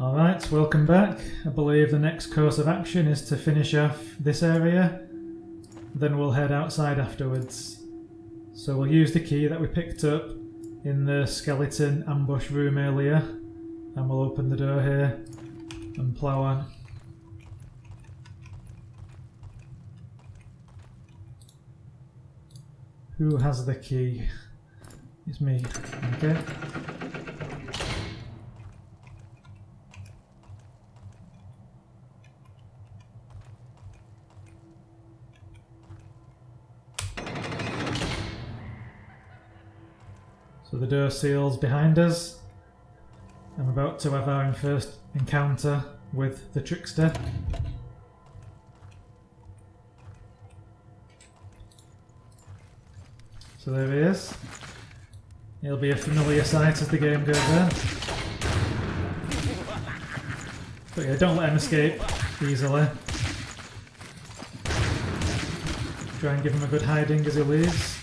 Alright, welcome back. I believe the next course of action is to finish off this area, then we'll head outside afterwards. So we'll use the key that we picked up in the skeleton ambush room earlier, and we'll open the door here and plough on. Who has the key? It's me. Okay. So the door seals behind us. I'm about to have our first encounter with the trickster. So there he is. He'll be a familiar sight as the game goes on. But yeah, don't let him escape easily. Try and give him a good hiding as he leaves.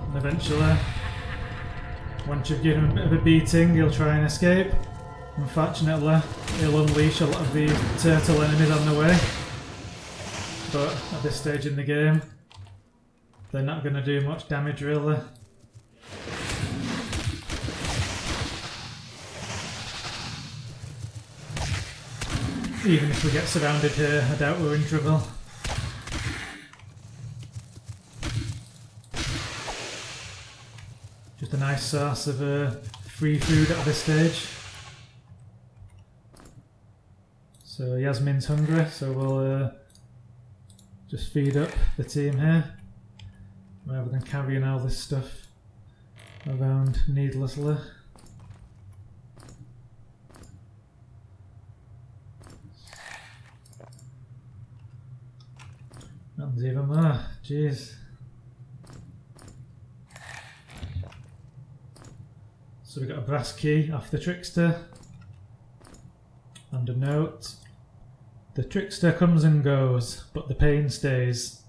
And eventually, once you've given him a bit of a beating, he'll try and escape. Unfortunately, he'll unleash a lot of these turtle enemies on the way. But at this stage in the game, they're not going to do much damage really. Even if we get surrounded here, I doubt we're in trouble. Just a nice source of free food at this stage. So Jasmin's hungry, so we'll just feed up the team here, rather than carrying all this stuff around needlessly. Nothing's even more, jeez. So we got a brass key off the trickster, and a note. The trickster comes and goes, but the pain stays.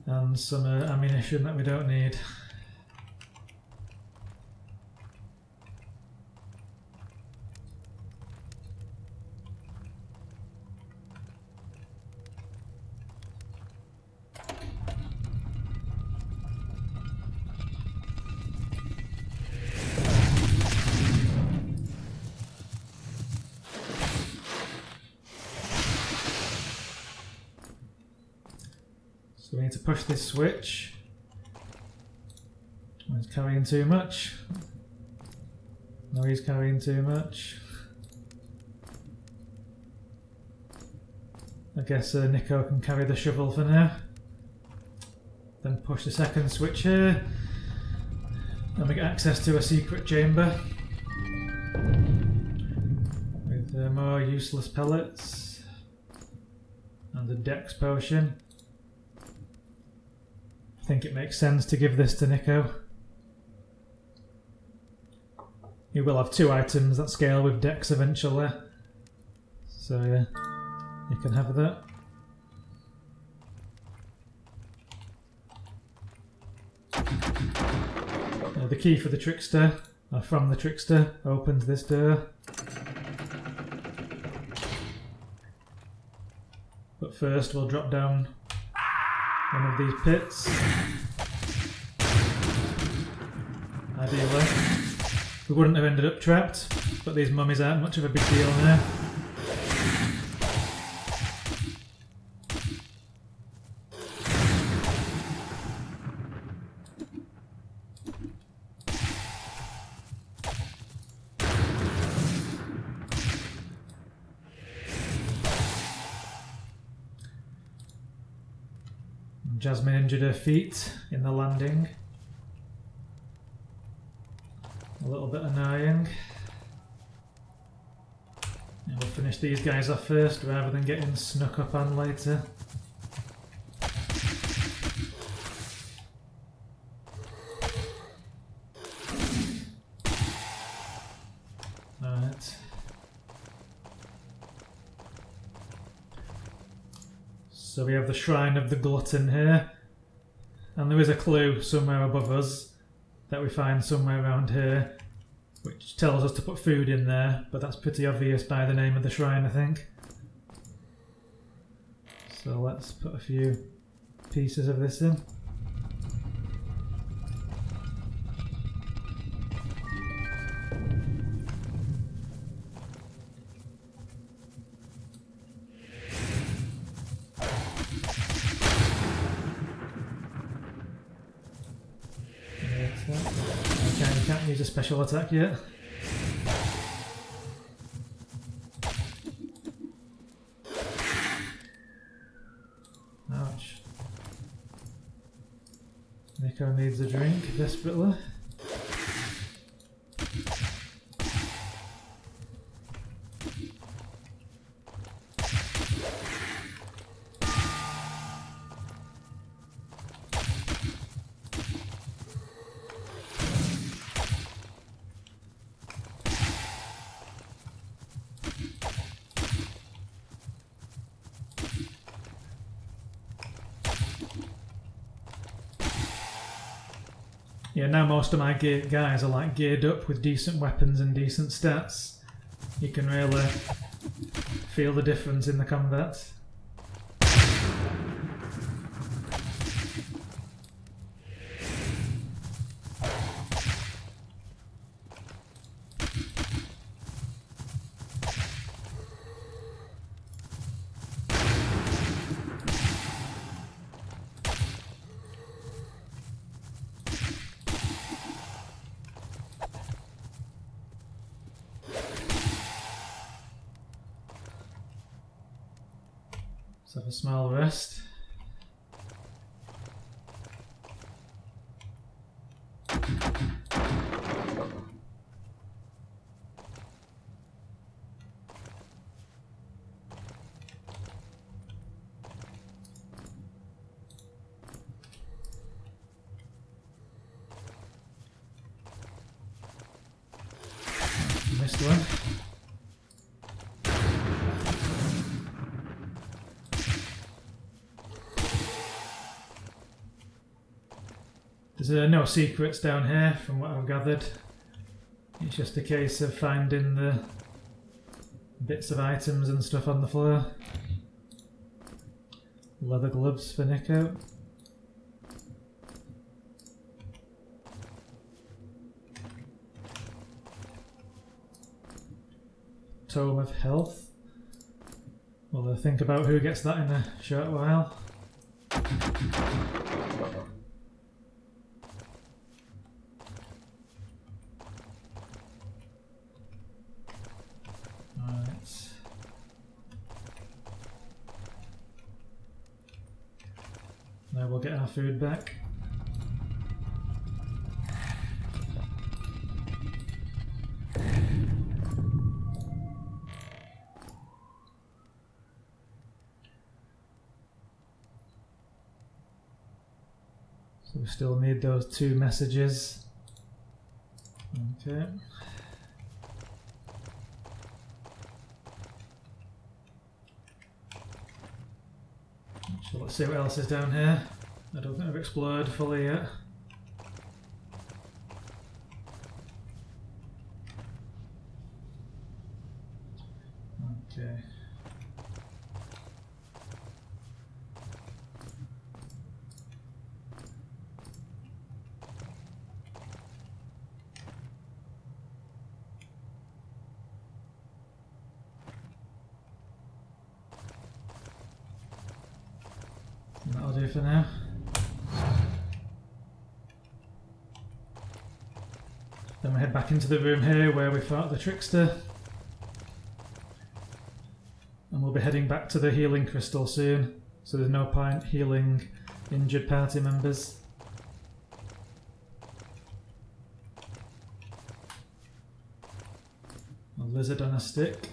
And some ammunition that we don't need. So we need to push this switch. He's carrying too much. No, he's carrying too much. I guess Nico can carry the shovel for now. Then push the second switch here. And we get access to a secret chamber. With more useless pellets. And a dex potion. I think it makes sense to give this to Nico. He will have 2 items that scale with dex eventually. So yeah, you can have that. The key for the trickster, or from the trickster, opens this door. But first we'll drop down one of these pits. Ideally. We wouldn't have ended up trapped, but these mummies aren't much of a big deal now. Jasmin injured her feet in the landing. A little bit annoying. And we'll finish these guys off first rather than getting snuck up on later. Alright. So we have the Shrine of the Glutton here. And there is a clue somewhere above us that we find somewhere around here, which tells us to put food in there, but that's pretty obvious by the name of the shrine, I think. So let's put a few pieces of this in. Okay, you can't use a special attack yet. Ouch. Nico needs a drink desperately. Yeah, now most of my guys are like geared up with decent weapons and decent stats. You can really feel the difference in the combat. Let's have a small rest. Missed one. There's no secrets down here from what I've gathered. It's just a case of finding the bits of items and stuff on the floor. Leather gloves for Nico. Tome of Health. We'll think about who gets that in a short while. Now we'll get our food back. So we still need those 2 messages. Okay. So let's see what else is down here. I don't think I've explored fully yet. Okay. That'll do for now. Then we head back into the room here where we fought the trickster. And we'll be heading back to the healing crystal soon, so there's no point healing injured party members. A lizard on a stick.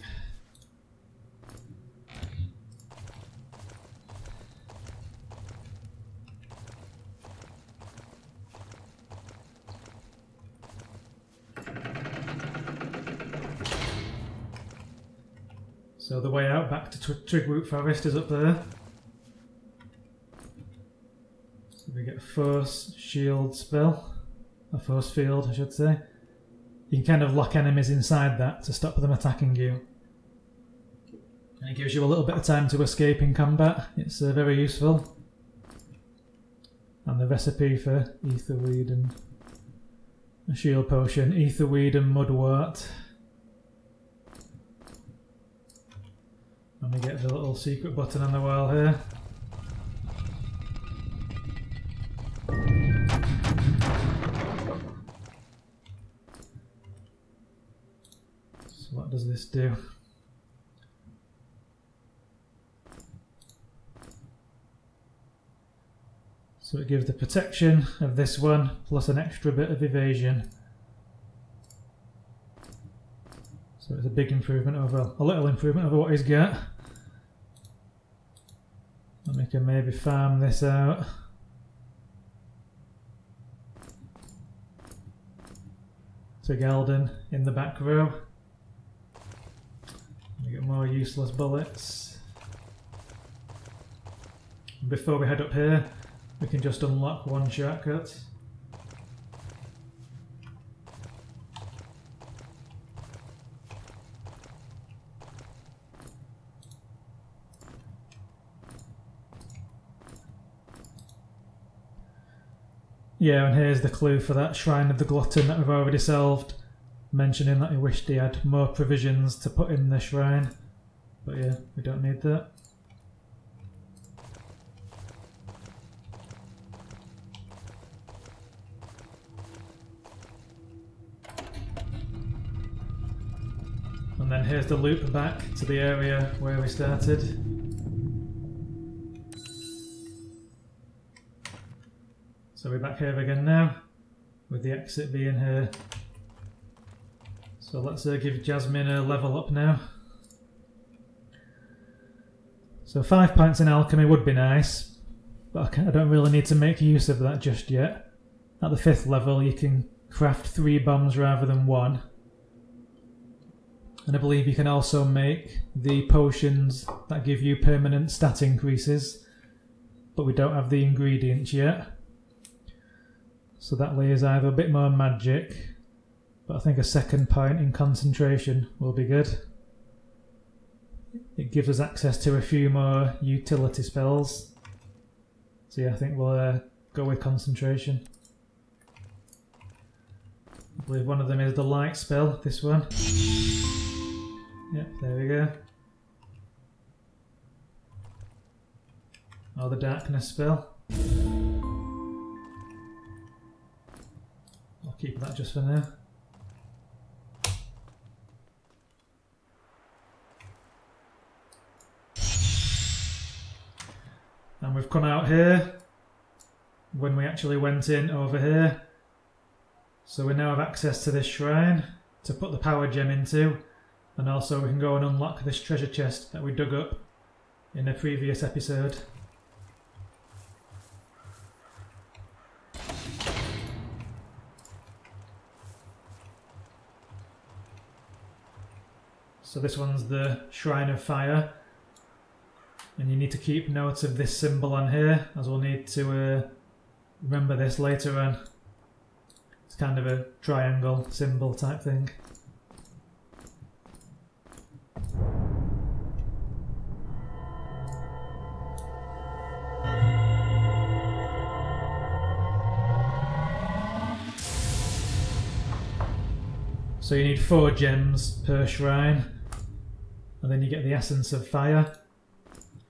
So the way out back to Twigroot Forest is up there. So we get a force shield spell. A force field, I should say. You can kind of lock enemies inside that to stop them attacking you. And it gives you a little bit of time to escape in combat. It's very useful. And the recipe for etherweed and a shield potion. Etherweed and mudwort. And we get the little secret button on the wall here. So what does this do? So it gives the protection of this one plus an extra bit of evasion. So it's a big improvement over, a little improvement over what he's got. And we can maybe farm this out. To Galden in the back row. We get more useless bullets. Before we head up here, we can just unlock one shortcut. Yeah, and here's the clue for that Shrine of the Glutton that we've already solved, mentioning that he wished he had more provisions to put in the shrine. But yeah, we don't need that. And then here's the loop back to the area where we started. So we're back here again now, with the exit being here. So let's give Jasmin a level up now. So 5 points in alchemy would be nice, but I don't really need to make use of that just yet. At the 5th level you can craft 3 bombs rather than 1. And I believe you can also make the potions that give you permanent stat increases, but we don't have the ingredients yet. So that leaves either a bit more magic, but I think a 2nd point in concentration will be good. It gives us access to a few more utility spells. So yeah, I think we'll go with concentration. I believe one of them is the light spell, this one. Yep, there we go. Or the darkness spell. I'll keep that just for now. And we've come out here when we actually went in over here. So we now have access to this shrine to put the power gem into, and also we can go and unlock this treasure chest that we dug up in a previous episode. So this one's the Shrine of Fire, and you need to keep note of this symbol on here, as we'll need to remember this later on. It's kind of a triangle symbol type thing. So you need 4 gems per shrine, and then you get the Essence of Fire.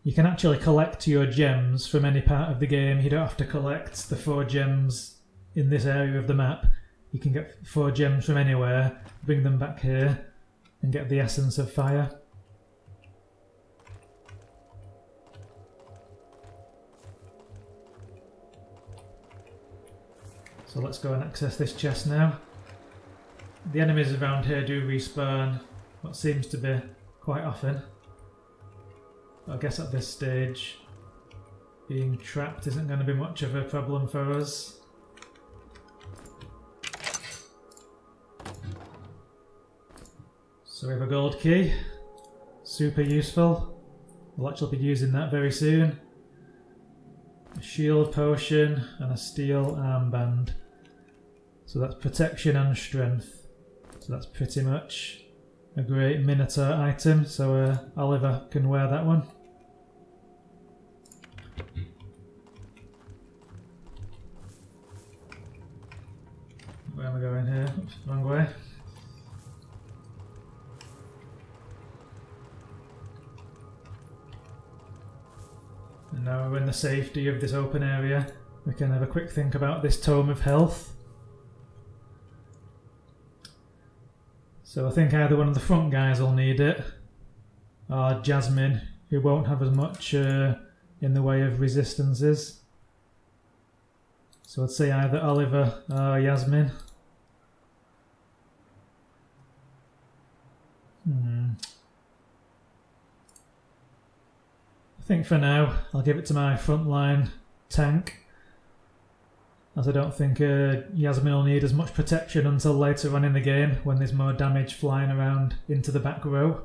You can actually collect your gems from any part of the game. You don't have to collect the 4 gems in this area of the map. You can get 4 gems from anywhere, bring them back here, and get the Essence of Fire. So let's go and access this chest now. The enemies around here do respawn, what seems to be quite often. But I guess at this stage, being trapped isn't going to be much of a problem for us. So we have a gold key. super useful. We'll actually be using that very soon. A shield potion and a steel armband. So that's protection and strength. So that's pretty much a great Minotaur item, so Oliver can wear that one. Where am I going here? Oops, wrong way. And now we're in the safety of this open area. We can have a quick think about this Tome of Health. So I think either one of the front guys will need it, or Jasmin, who won't have as much in the way of resistances. So I'd say either Oliver or Jasmin. I think for now I'll give it to my frontline tank, as I don't think Jasmin will need as much protection until later on in the game when there's more damage flying around into the back row.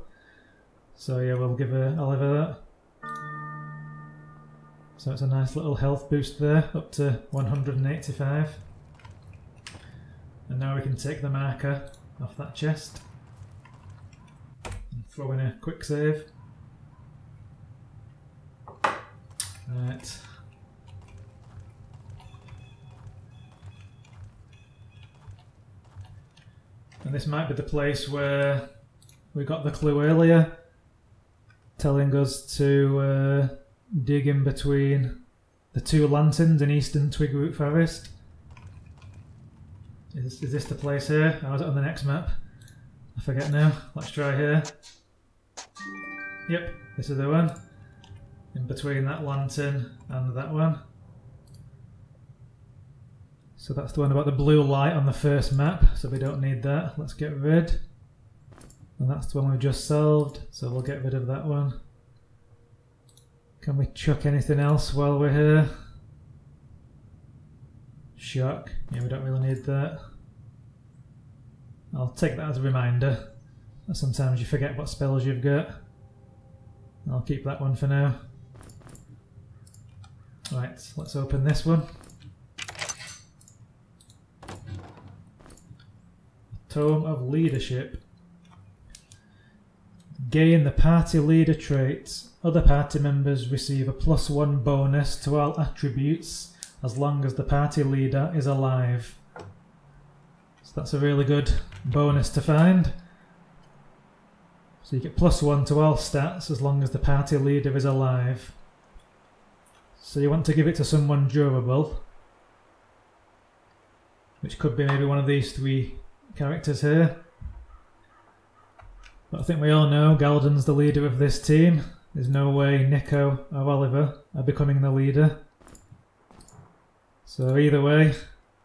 So yeah, we'll give Oliver that. So it's a nice little health boost there, up to 185. And now we can take the marker off that chest and throw in a quick save. Right. And this might be the place where we got the clue earlier, telling us to dig in between the two lanterns in eastern Twigroot Forest. Is this the place here? Or is it on the next map? I forget now. Let's try here. Yep, this is the one. In between that lantern and that one. So that's the one about the blue light on the first map, so we don't need that. Let's get rid. And that's the one we've just solved, so we'll get rid of that one. Can we chuck anything else while we're here? Shock. Yeah, we don't really need that. I'll take that as a reminder. Sometimes you forget what spells you've got. I'll keep that one for now. Right, let's open this one. Tome of Leadership. Gain the party leader trait. Other party members receive a +1 bonus to all attributes as long as the party leader is alive. So that's a really good bonus to find. So you get +1 to all stats as long as the party leader is alive. So you want to give it to someone durable, which could be maybe one of these three characters here. But I think we all know Galden's the leader of this team. There's no way Nico or Oliver are becoming the leader. So either way,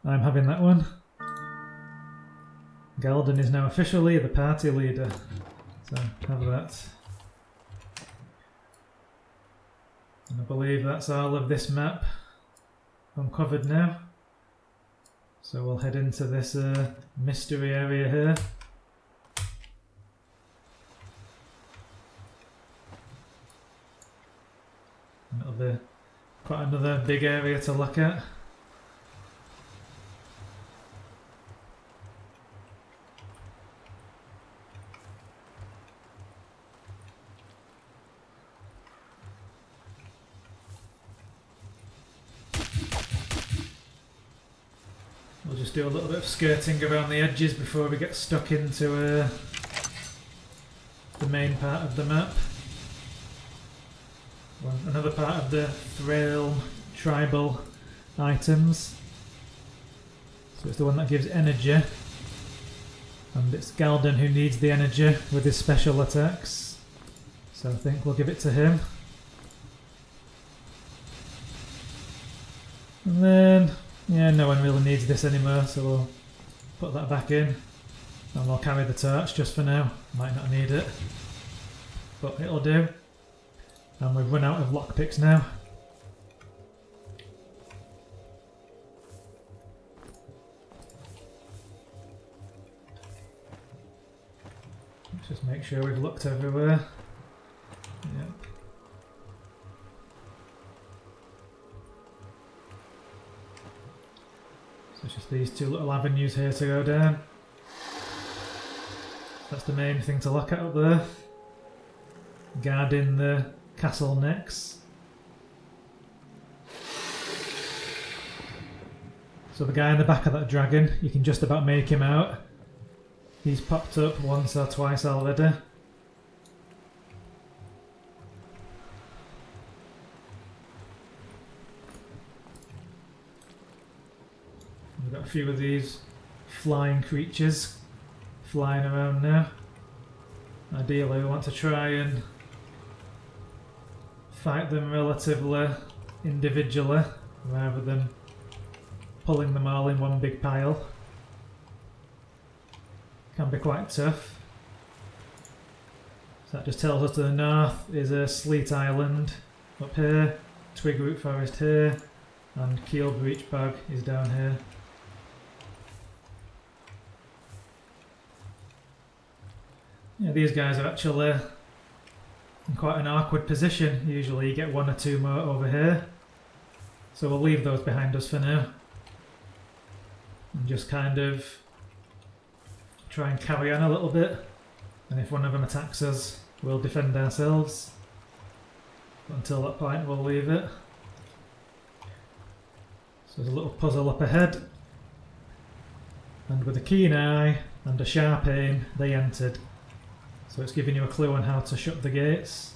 I'm having that one. Galden is now officially the party leader. So have that. And I believe that's all of this map uncovered now. So we'll head into this mystery area here. And it'll be quite another big area to look at. We'll just do a little bit of skirting around the edges before we get stuck into the main part of the map. Well, another part of the Thrail tribal items. So it's the one that gives energy. And it's Galden who needs the energy with his special attacks. So I think we'll give it to him. And then, yeah, no one really needs this anymore, so we'll put that back in. And we'll carry the torch just for now. Might not need it, but it'll do. And we've run out of lockpicks now. Let's just make sure we've looked everywhere. these two little avenues here to go down. That's the main thing to look at up there. Guarding the castle next. So the guy in the back of that dragon, you can just about make him out. He's popped up once or twice already. We've got a few of these flying creatures flying around now. Ideally we want to try and fight them relatively individually rather than pulling them all in one big pile. Can be quite tough. So that just tells us to the north is a Sleet Island up here, Twigroot Forest here, and Keel Breach Bog is down here. Yeah, these guys are actually in quite an awkward position. Usually you get one or two more over here. So we'll leave those behind us for now. And just kind of try and carry on a little bit. And if one of them attacks us, we'll defend ourselves. But until that point, we'll leave it. So there's a little puzzle up ahead. And with a keen eye and a sharp aim, they entered. So it's giving you a clue on how to shut the gates.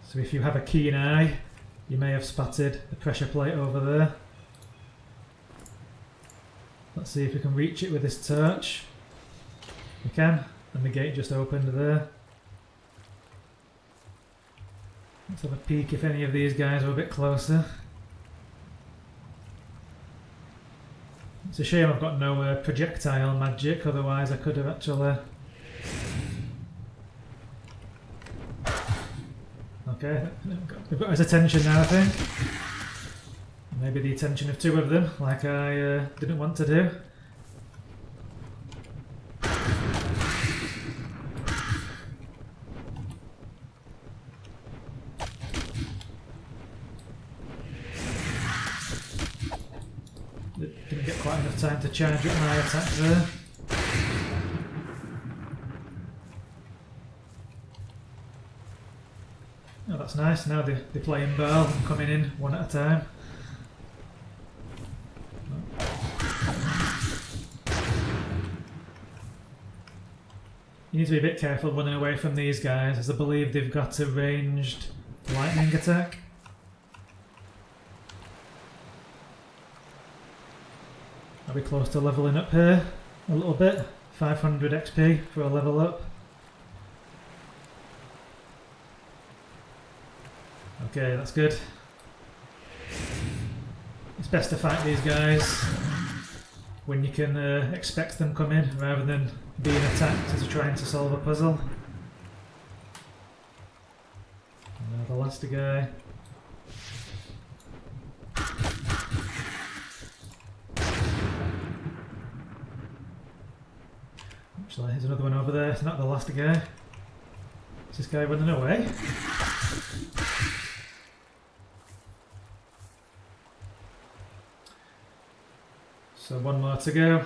So if you have a keen eye, you may have spotted the pressure plate over there. Let's see if we can reach it with this torch. We can, and the gate just opened there. Let's have a peek if any of these guys are a bit closer. It's a shame I've got no projectile magic, otherwise I could have actually... Okay, we've got his attention now, I think. Maybe the attention of two of them, like I didn't want to do. Didn't get quite enough time to charge up my attack there. Oh, that's nice. Now they're playing ball and coming in one at a time. You need to be a bit careful running away from these guys, as I believe they've got a ranged lightning attack. Are we close to leveling up here? A little bit. 500 XP for a level up. Okay, that's good. It's best to fight these guys when you can expect them coming, rather than being attacked as you're trying to solve a puzzle. And now the last guy. Actually, there's another one over there. It's not the last guy. Is this guy running away? So one more to go.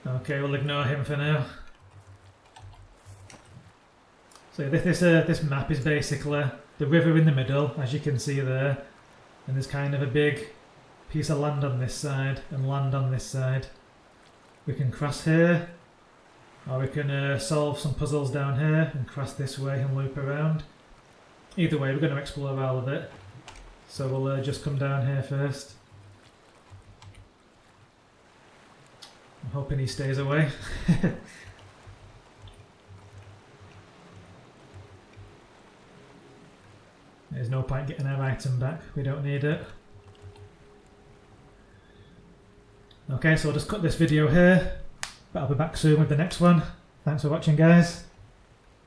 Okay, we'll ignore him for now. So this map is basically the river in the middle, as you can see there, and there's kind of a big piece of land on this side and land on this side. We can cross here, or we can solve some puzzles down here and cross this way and loop around. Either way, we're going to explore all of it. So we'll just come down here first. I'm hoping he stays away. There's no point getting our item back, we don't need it. Okay, so I'll just cut this video here, but I'll be back soon with the next one. Thanks for watching, guys.